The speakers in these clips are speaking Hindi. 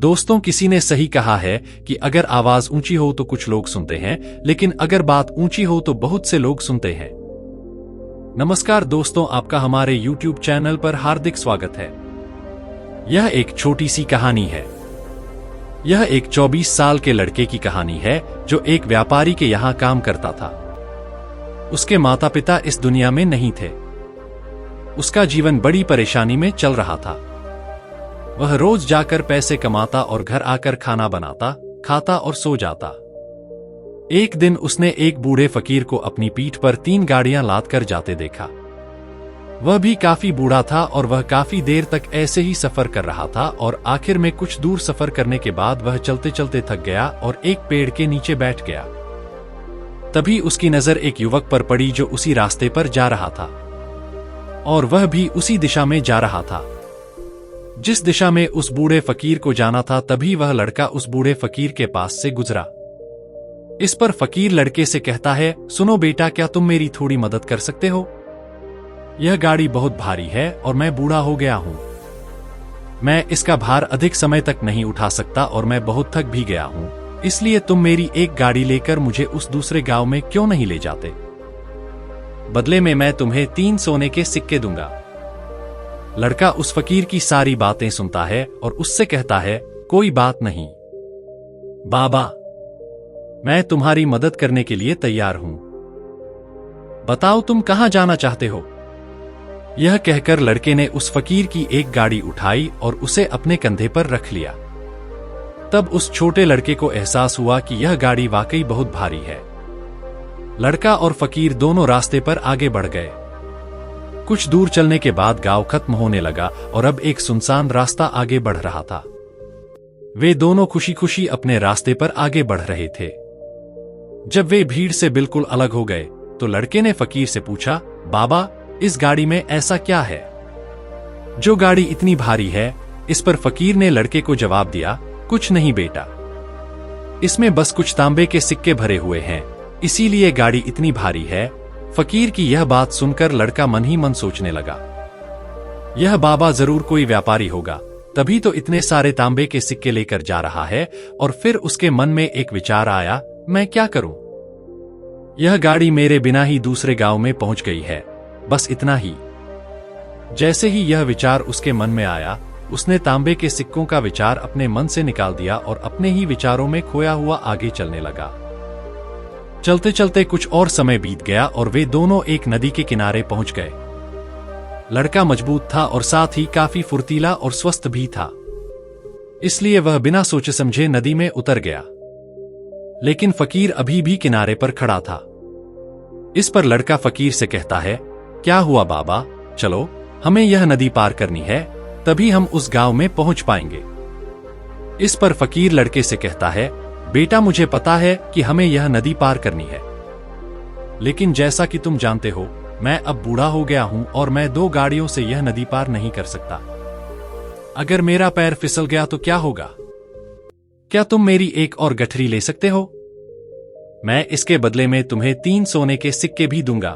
दोस्तों, किसी ने सही कहा है कि अगर आवाज ऊंची हो तो कुछ लोग सुनते हैं, लेकिन अगर बात ऊंची हो तो बहुत से लोग सुनते हैं। नमस्कार दोस्तों, आपका हमारे YouTube चैनल पर हार्दिक स्वागत है। यह एक छोटी सी कहानी है। यह एक 24 साल के लड़के की कहानी है जो एक व्यापारी के यहाँ काम करता था। उसके माता पिता इस दुनिया में नहीं थे। उसका जीवन बड़ी परेशानी में चल रहा था। वह रोज जाकर पैसे कमाता और घर आकर खाना बनाता, खाता और सो जाता। एक दिन उसने एक बूढ़े फकीर को अपनी पीठ पर 3 गाड़ियां लाद कर जाते देखा। वह भी काफी बूढ़ा था और वह काफी देर तक ऐसे ही सफर कर रहा था और आखिर में कुछ दूर सफर करने के बाद वह चलते चलते थक गया और एक पेड़ के नीचे बैठ गया। तभी उसकी नजर एक युवक पर पड़ी जो उसी रास्ते पर जा रहा था और वह भी उसी दिशा में जा रहा था जिस दिशा में उस बूढ़े फकीर को जाना था। तभी वह लड़का उस बूढ़े फकीर के पास से गुजरा। इस पर फकीर लड़के से कहता है, सुनो बेटा, क्या तुम मेरी थोड़ी मदद कर सकते हो? यह गाड़ी बहुत भारी है और मैं बूढ़ा हो गया हूं। मैं इसका भार अधिक समय तक नहीं उठा सकता और मैं बहुत थक भी गया हूं। इसलिए तुम मेरी एक गाड़ी लेकर मुझे उस दूसरे गांव में क्यों नहीं ले जाते? बदले में मैं तुम्हें 3 सोने के सिक्के दूंगा। लड़का उस फकीर की सारी बातें सुनता है और उससे कहता है, कोई बात नहीं बाबा, मैं तुम्हारी मदद करने के लिए तैयार हूं। बताओ तुम कहां जाना चाहते हो? यह कहकर लड़के ने उस फकीर की एक गाड़ी उठाई और उसे अपने कंधे पर रख लिया। तब उस छोटे लड़के को एहसास हुआ कि यह गाड़ी वाकई बहुत भारी है। लड़का और फकीर दोनों रास्ते पर आगे बढ़ गए। कुछ दूर चलने के बाद गांव खत्म होने लगा और अब एक सुनसान रास्ता आगे बढ़ रहा था। वे दोनों खुशी खुशी अपने रास्ते पर आगे बढ़ रहे थे। जब वे भीड़ से बिल्कुल अलग हो गए तो लड़के ने फकीर से पूछा, बाबा, इस गाड़ी में ऐसा क्या है जो गाड़ी इतनी भारी है? इस पर फकीर ने लड़के को जवाब दिया, कुछ नहीं बेटा, इसमें बस कुछ तांबे के सिक्के भरे हुए हैं, इसीलिए गाड़ी इतनी भारी है। फकीर की यह बात सुनकर लड़का मन ही मन सोचने लगा, यह बाबा जरूर कोई व्यापारी होगा, तभी तो इतने सारे तांबे के सिक्के लेकर जा रहा है। और फिर उसके मन में एक विचार आया, मैं क्या करूं? यह गाड़ी मेरे बिना ही दूसरे गांव में पहुंच गई है, बस इतना ही। जैसे ही यह विचार उसके मन में आया, उसने तांबे के सिक्कों का विचार अपने मन से निकाल दिया और अपने ही विचारों में खोया हुआ आगे चलने लगा। चलते चलते कुछ और समय बीत गया और वे दोनों एक नदी के किनारे पहुंच गए। लड़का मजबूत था और साथ ही काफी फुर्तीला और स्वस्थ भी था, इसलिए वह बिना सोचे समझे नदी में उतर गया। लेकिन फकीर अभी भी किनारे पर खड़ा था। इस पर लड़का फकीर से कहता है, क्या हुआ बाबा, चलो हमें यह नदी पार करनी है, तभी हम उस गांव में पहुंच पाएंगे। इस पर फकीर लड़के से कहता है, बेटा, मुझे पता है कि हमें यह नदी पार करनी है, लेकिन जैसा कि तुम जानते हो, मैं अब बूढ़ा हो गया हूं और मैं 2 गाड़ियों से यह नदी पार नहीं कर सकता। अगर मेरा पैर फिसल गया तो क्या होगा? क्या तुम मेरी एक और गठरी ले सकते हो? मैं इसके बदले में तुम्हें 3 सोने के सिक्के भी दूंगा।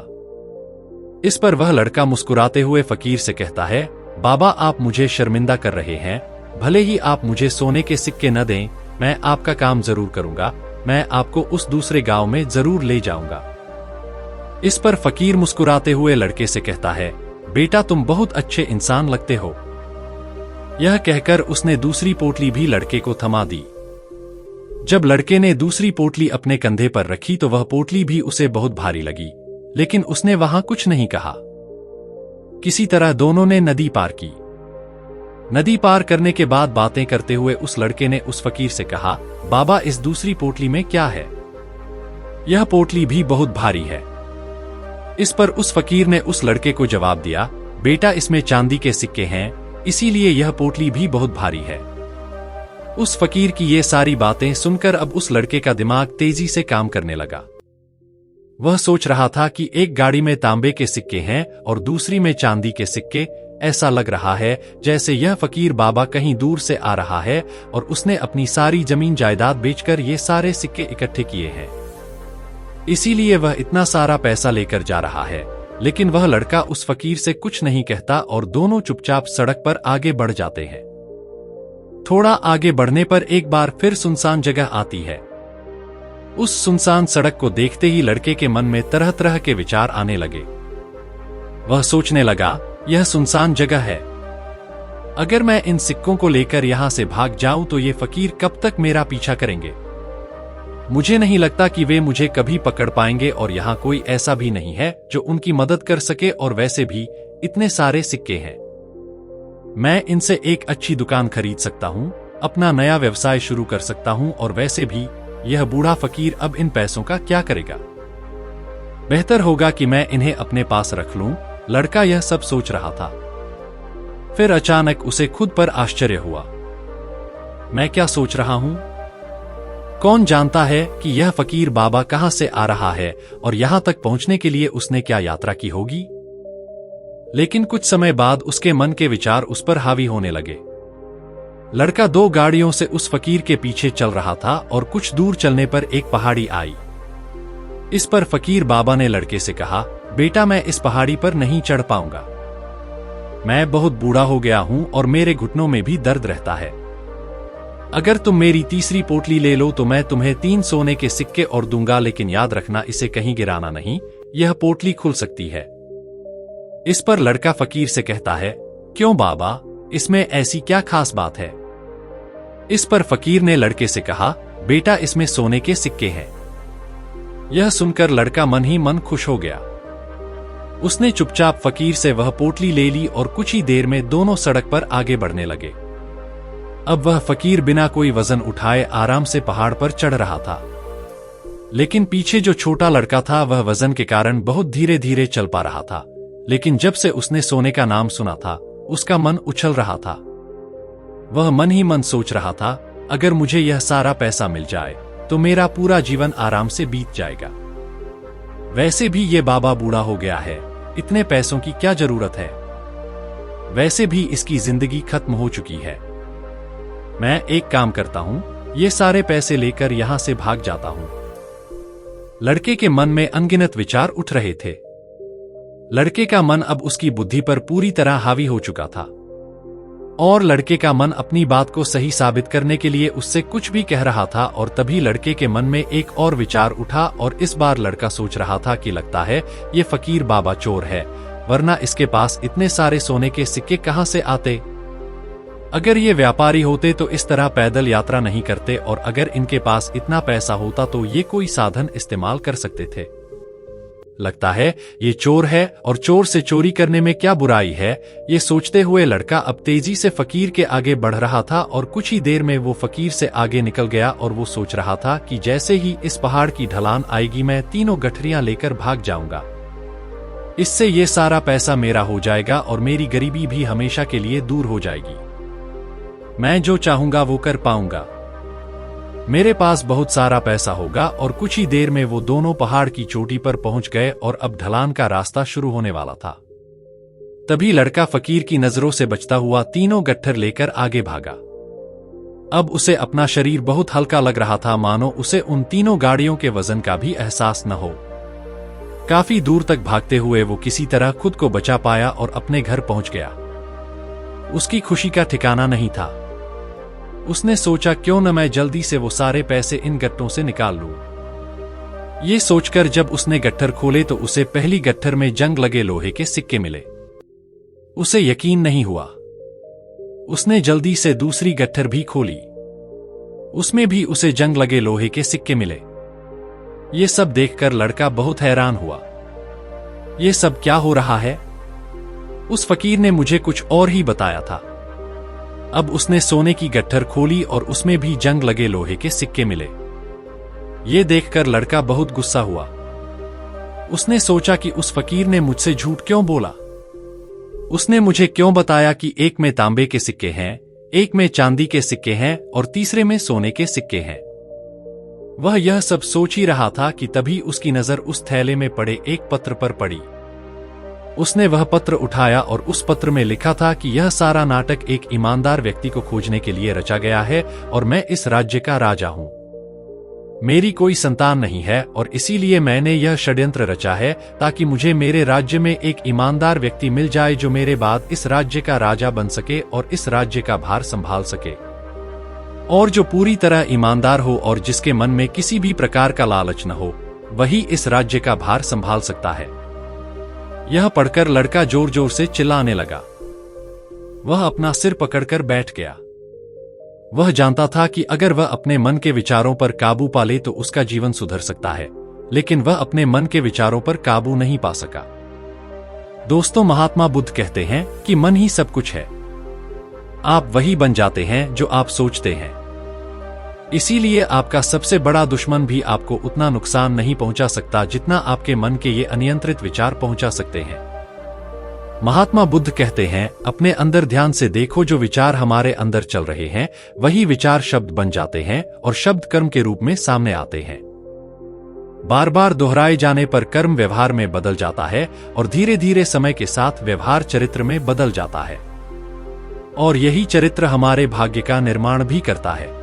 इस पर वह लड़का मुस्कुराते हुए फकीर से कहता है, बाबा, आप मुझे शर्मिंदा कर रहे हैं। भले ही आप मुझे सोने के सिक्के न दें, मैं आपका काम जरूर करूंगा। मैं आपको उस दूसरे गांव में जरूर ले जाऊंगा। इस पर फकीर मुस्कुराते हुए लड़के से कहता है, बेटा, तुम बहुत अच्छे इंसान लगते हो। यह कहकर उसने दूसरी पोटली भी लड़के को थमा दी। जब लड़के ने दूसरी पोटली अपने कंधे पर रखी तो वह पोटली भी उसे बहुत भारी लगी, लेकिन उसने वहां कुछ नहीं कहा। किसी तरह दोनों ने नदी पार की। नदी पार करने के बाद बातें करते हुए उस लड़के ने उस फकीर से कहा, बाबा, इस दूसरी पोटली में क्या है? यह पोटली भी बहुत भारी है। इस पर उस फकीर ने उस लड़के को जवाब दिया, बेटा, इसमें चांदी के सिक्के हैं, इसीलिए यह पोटली भी बहुत भारी है। उस फकीर की ये सारी बातें सुनकर अब उस लड़के का दिमाग तेजी से काम करने लगा। वह सोच रहा था कि एक गाड़ी में तांबे के सिक्के हैं और दूसरी में चांदी के सिक्के। ऐसा लग रहा है जैसे यह फकीर बाबा कहीं दूर से आ रहा है और उसने अपनी सारी जमीन जायदाद बेचकर ये सारे सिक्के इकट्ठे किए हैं, इसीलिए वह इतना सारा पैसा लेकर जा रहा है। लेकिन वह लड़का उस फकीर से कुछ नहीं कहता और दोनों चुपचाप सड़क पर आगे बढ़ जाते हैं। थोड़ा आगे बढ़ने पर एक बार फिर सुनसान जगह आती है। उस सुनसान सड़क को देखते ही लड़के के मन में तरह तरह के विचार आने लगे। वह सोचने लगा, यह सुनसान जगह है, अगर मैं इन सिक्कों को लेकर यहां से भाग जाऊं तो ये फकीर कब तक मेरा पीछा करेंगे। मुझे नहीं लगता कि वे मुझे कभी पकड़ पाएंगे और यहां कोई ऐसा भी नहीं है जो उनकी मदद कर सके, और वैसे भी इतने सारे सिक्के हैं। मैं इनसे एक अच्छी दुकान खरीद सकता हूं, अपना नया व्यवसाय शुरू कर सकता हूं, और वैसे भी यह बूढ़ा फकीर अब इन पैसों का क्या करेगा। बेहतर होगा कि मैं इन्हें अपने पास रख लूं। लड़का यह सब सोच रहा था। फिर अचानक उसे खुद पर आश्चर्य हुआ। मैं क्या सोच रहा हूं? कौन जानता है कि यह फकीर बाबा कहां से आ रहा है और यहां तक पहुंचने के लिए उसने क्या यात्रा की होगी। लेकिन कुछ समय बाद उसके मन के विचार उस पर हावी होने लगे। लड़का 2 गाड़ियों से उस फकीर के पीछे चल रहा था और कुछ दूर चलने पर एक पहाड़ी आई। इस पर फकीर बाबा ने लड़के से कहा, बेटा मैं इस पहाड़ी पर नहीं चढ़ पाऊंगा। मैं बहुत बूढ़ा हो गया हूं और मेरे घुटनों में भी दर्द रहता है। अगर तुम मेरी तीसरी पोटली ले लो तो मैं तुम्हें 3 सोने के सिक्के और दूंगा, लेकिन याद रखना इसे कहीं गिराना नहीं, यह पोटली खुल सकती है। इस पर लड़का फकीर से कहता है, क्यों बाबा, इसमें ऐसी क्या खास बात है। इस पर फकीर ने लड़के से कहा, बेटा इसमें सोने के सिक्के हैं। यह सुनकर लड़का मन ही मन खुश हो गया। उसने चुपचाप फकीर से वह पोटली ले ली और कुछ ही देर में दोनों सड़क पर आगे बढ़ने लगे। अब वह फकीर बिना कोई वजन उठाए आराम से पहाड़ पर चढ़ रहा था, लेकिन पीछे जो छोटा लड़का था वह वजन के कारण बहुत धीरे धीरे चल पा रहा था। लेकिन जब से उसने सोने का नाम सुना था उसका मन उछल रहा था। वह मन ही मन सोच रहा था, अगर मुझे यह सारा पैसा मिल जाए तो मेरा पूरा जीवन आराम से बीत जाएगा। वैसे भी ये बाबा बूढ़ा हो गया है, इतने पैसों की क्या जरूरत है। वैसे भी इसकी जिंदगी खत्म हो चुकी है। मैं एक काम करता हूं, ये सारे पैसे लेकर यहां से भाग जाता हूं। लड़के के मन में अनगिनत विचार उठ रहे थे। लड़के का मन अब उसकी बुद्धि पर पूरी तरह हावी हो चुका था और लड़के का मन अपनी बात को सही साबित करने के लिए उससे कुछ भी कह रहा था। और तभी लड़के के मन में एक और विचार उठा और इस बार लड़का सोच रहा था कि लगता है ये फकीर बाबा चोर है, वरना इसके पास इतने सारे सोने के सिक्के कहां से आते। अगर ये व्यापारी होते तो इस तरह पैदल यात्रा नहीं करते, और अगर इनके पास इतना पैसा होता तो ये कोई साधन इस्तेमाल कर सकते थे। लगता है ये चोर है और चोर से चोरी करने में क्या बुराई है। ये सोचते हुए लड़का अब तेजी से फकीर के आगे बढ़ रहा था और कुछ ही देर में वो फकीर से आगे निकल गया और वो सोच रहा था कि जैसे ही इस पहाड़ की ढलान आएगी मैं 3 गठरियां लेकर भाग जाऊंगा। इससे ये सारा पैसा मेरा हो जाएगा और मेरी गरीबी भी हमेशा के लिए दूर हो जाएगी। मैं जो चाहूंगा वो कर पाऊंगा। मेरे पास बहुत सारा पैसा होगा। और कुछ ही देर में वो दोनों पहाड़ की चोटी पर पहुंच गए और अब ढलान का रास्ता शुरू होने वाला था। तभी लड़का फकीर की नजरों से बचता हुआ 3 गट्ठर लेकर आगे भागा। अब उसे अपना शरीर बहुत हल्का लग रहा था, मानो उसे उन 3 गाड़ियों के वजन का भी एहसास न हो। काफी दूर तक भागते हुए वो किसी तरह खुद को बचा पाया और अपने घर पहुंच गया। उसकी खुशी का ठिकाना नहीं था। उसने सोचा, क्यों न मैं जल्दी से वो सारे पैसे इन गट्टों से निकाल लूं। ये सोचकर जब उसने गट्ठर खोले तो उसे पहली गट्ठर में जंग लगे लोहे के सिक्के मिले। उसे यकीन नहीं हुआ। उसने जल्दी से दूसरी गट्ठर भी खोली। उसमें भी उसे जंग लगे लोहे के सिक्के मिले। ये सब देखकर लड़का बहुत हैरान हुआ। ये सब क्या हो रहा है? उस फकीर ने मुझे कुछ और ही बताया था। अब उसने सोने की गट्ठर खोली और उसमें भी जंग लगे लोहे के सिक्के मिले। ये देखकर लड़का बहुत गुस्सा हुआ। उसने सोचा कि उस फकीर ने मुझसे झूठ क्यों बोला। उसने मुझे क्यों बताया कि एक में तांबे के सिक्के हैं, एक में चांदी के सिक्के हैं और तीसरे में सोने के सिक्के हैं। वह यह सब सोच ही रहा था कि तभी उसकी नजर उस थैले में पड़े एक पत्र पर पड़ी। उसने वह पत्र उठाया और उस पत्र में लिखा था कि यह सारा नाटक एक ईमानदार व्यक्ति को खोजने के लिए रचा गया है और मैं इस राज्य का राजा हूं। मेरी कोई संतान नहीं है और इसीलिए मैंने यह षड्यंत्र रचा है ताकि मुझे मेरे राज्य में एक ईमानदार व्यक्ति मिल जाए जो मेरे बाद इस राज्य का राजा बन सके और इस राज्य का भार संभाल सके। और जो पूरी तरह ईमानदार हो और जिसके मन में किसी भी प्रकार का लालच न हो, वही इस राज्य का भार संभाल सकता है। यह पढ़कर लड़का जोर जोर से चिल्लाने लगा। वह अपना सिर पकड़कर बैठ गया। वह जानता था कि अगर वह अपने मन के विचारों पर काबू पा ले तो उसका जीवन सुधर सकता है, लेकिन वह अपने मन के विचारों पर काबू नहीं पा सका। दोस्तों, महात्मा बुद्ध कहते हैं कि मन ही सब कुछ है। आप वही बन जाते हैं जो आप सोचते हैं। इसीलिए आपका सबसे बड़ा दुश्मन भी आपको उतना नुकसान नहीं पहुंचा सकता जितना आपके मन के ये अनियंत्रित विचार पहुंचा सकते हैं। महात्मा बुद्ध कहते हैं, अपने अंदर ध्यान से देखो, जो विचार हमारे अंदर चल रहे हैं वही विचार शब्द बन जाते हैं और शब्द कर्म के रूप में सामने आते हैं। बार बार दोहराए जाने पर कर्म व्यवहार में बदल जाता है और धीरे धीरे समय के साथ व्यवहार चरित्र में बदल जाता है, और यही चरित्र हमारे भाग्य का निर्माण भी करता है।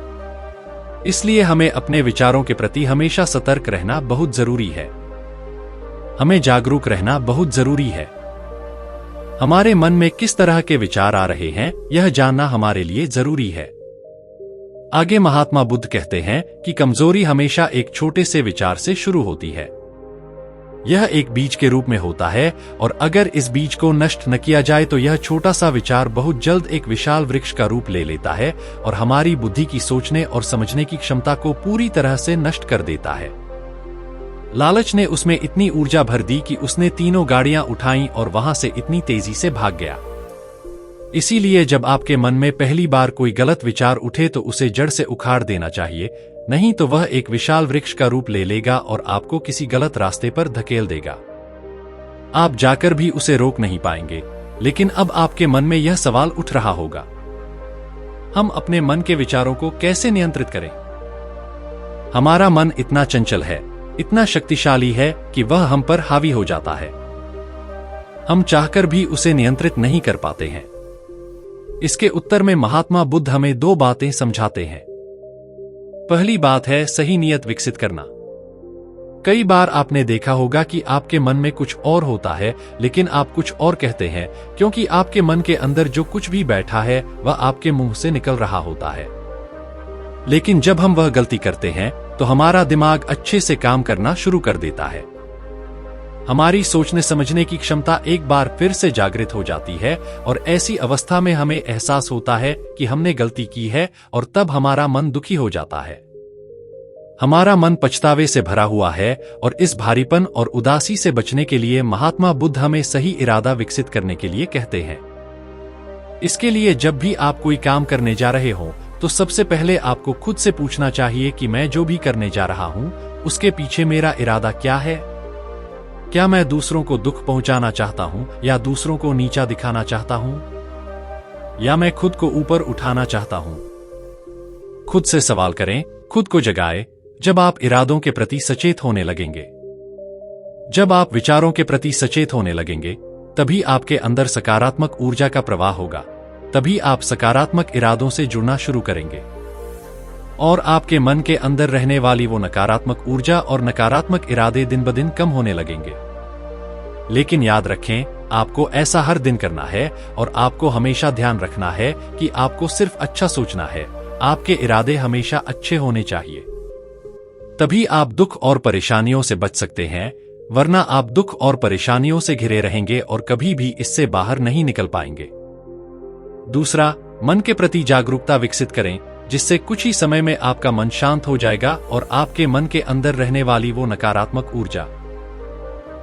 इसलिए हमें अपने विचारों के प्रति हमेशा सतर्क रहना बहुत जरूरी है। हमें जागरूक रहना बहुत जरूरी है। हमारे मन में किस तरह के विचार आ रहे हैं, यह जानना हमारे लिए जरूरी है। आगे महात्मा बुद्ध कहते हैं कि कमजोरी हमेशा एक छोटे से विचार से शुरू होती है। यह एक बीज के रूप में होता है, और अगर इस बीज को नष्ट न किया जाए तो यह छोटा सा विचार बहुत जल्द एक विशाल वृक्ष का रूप ले लेता है और हमारी बुद्धि की सोचने और समझने की क्षमता को पूरी तरह से नष्ट कर देता है। लालच ने उसमें इतनी ऊर्जा भर दी कि उसने तीनों गाड़ियां उठाईं और वहां से इतनी तेजी से भाग गया। इसीलिए जब आपके मन में पहली बार कोई गलत विचार उठे तो उसे जड़ से उखाड़ देना चाहिए, नहीं तो वह एक विशाल वृक्ष का रूप ले लेगा और आपको किसी गलत रास्ते पर धकेल देगा। आप जाकर भी उसे रोक नहीं पाएंगे। लेकिन अब आपके मन में यह सवाल उठ रहा होगा, हम अपने मन के विचारों को कैसे नियंत्रित करें? हमारा मन इतना चंचल है, इतना शक्तिशाली है कि वह हम पर हावी हो जाता है। हम चाहकर भी उसे नियंत्रित नहीं कर पाते हैं। इसके उत्तर में महात्मा बुद्ध हमें दो बातें समझाते हैं। पहली बात है सही नियत विकसित करना। कई बार आपने देखा होगा कि आपके मन में कुछ और होता है लेकिन आप कुछ और कहते हैं, क्योंकि आपके मन के अंदर जो कुछ भी बैठा है वह आपके मुंह से निकल रहा होता है। लेकिन जब हम वह गलती करते हैं तो हमारा दिमाग अच्छे से काम करना शुरू कर देता है। हमारी सोचने समझने की क्षमता एक बार फिर से जागृत हो जाती है और ऐसी अवस्था में हमें एहसास होता है कि हमने गलती की है, और तब हमारा मन दुखी हो जाता है। हमारा मन पछतावे से भरा हुआ है, और इस भारीपन और उदासी से बचने के लिए महात्मा बुद्ध हमें सही इरादा विकसित करने के लिए कहते हैं। इसके लिए जब भी आप कोई काम करने जा रहे हो तो सबसे पहले आपको खुद से पूछना चाहिए कि मैं जो भी करने जा रहा हूं उसके पीछे मेरा इरादा क्या है? क्या मैं दूसरों को दुख पहुंचाना चाहता हूं, या दूसरों को नीचा दिखाना चाहता हूं, या मैं खुद को ऊपर उठाना चाहता हूं? खुद से सवाल करें, खुद को जगाएं। जब आप इरादों के प्रति सचेत होने लगेंगे, जब आप विचारों के प्रति सचेत होने लगेंगे, तभी आपके अंदर सकारात्मक ऊर्जा का प्रवाह होगा। तभी आप सकारात्मक इरादों से जुड़ना शुरू करेंगे और आपके मन के अंदर रहने वाली वो नकारात्मक ऊर्जा और नकारात्मक इरादे दिन ब दिन कम होने लगेंगे। लेकिन याद रखें, आपको ऐसा हर दिन करना है और आपको हमेशा ध्यान रखना है कि आपको सिर्फ अच्छा सोचना है। आपके इरादे हमेशा अच्छे होने चाहिए। तभी आप दुख और परेशानियों से बच सकते हैं, वरना आप दुख और परेशानियों से घिरे रहेंगे और कभी भी इससे बाहर नहीं निकल पाएंगे। दूसरा, मन के प्रति जागरूकता विकसित करें, जिससे कुछ ही समय में आपका मन शांत हो जाएगा और आपके मन के अंदर रहने वाली वो नकारात्मक ऊर्जा,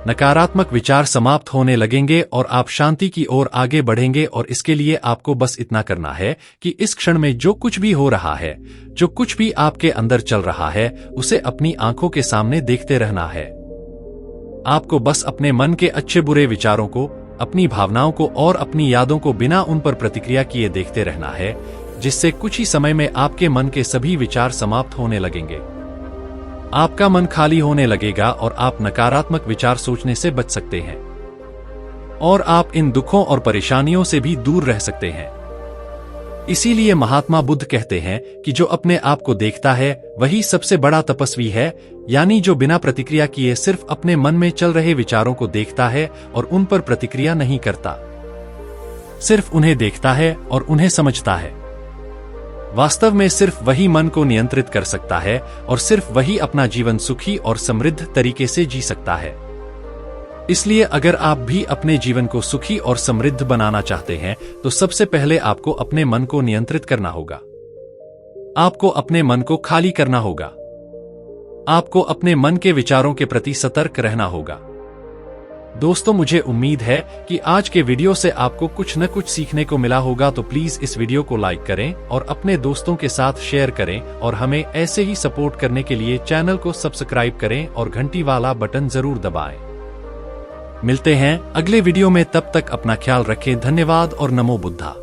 नकारात्मक विचार समाप्त होने लगेंगे और आप शांति की ओर आगे बढ़ेंगे। और इसके लिए आपको बस इतना करना है कि इस क्षण में जो कुछ भी हो रहा है, जो कुछ भी आपके अंदर चल रहा है, उसे अपनी आंखों के सामने देखते रहना है। आपको बस अपने मन के अच्छे बुरे विचारों को, अपनी भावनाओं को और अपनी यादों को बिना उन पर प्रतिक्रिया किए देखते रहना है, जिससे कुछ ही समय में आपके मन के सभी विचार समाप्त होने लगेंगे। आपका मन खाली होने लगेगा और आप नकारात्मक विचार सोचने से बच सकते हैं और आप इन दुखों और परेशानियों से भी दूर रह सकते हैं। इसीलिए महात्मा बुद्ध कहते हैं कि जो अपने आप को देखता है वही सबसे बड़ा तपस्वी है, यानी जो बिना प्रतिक्रिया किए सिर्फ अपने मन में चल रहे विचारों को देखता है और उन पर प्रतिक्रिया नहीं करता, सिर्फ उन्हें देखता है और उन्हें समझता है। वास्तव में सिर्फ वही मन को नियंत्रित कर सकता है और सिर्फ वही अपना जीवन सुखी और समृद्ध तरीके से जी सकता है। इसलिए अगर आप भी अपने जीवन को सुखी और समृद्ध बनाना चाहते हैं तो सबसे पहले आपको अपने मन को नियंत्रित करना होगा। आपको अपने मन को खाली करना होगा। आपको अपने मन के विचारों के प्रति सतर्क रहना होगा। दोस्तों, मुझे उम्मीद है कि आज के वीडियो से आपको कुछ न कुछ सीखने को मिला होगा, तो प्लीज इस वीडियो को लाइक करें और अपने दोस्तों के साथ शेयर करें और हमें ऐसे ही सपोर्ट करने के लिए चैनल को सब्सक्राइब करें और घंटी वाला बटन जरूर दबाएं। मिलते हैं अगले वीडियो में, तब तक अपना ख्याल रखें। धन्यवाद और नमो बुद्धा।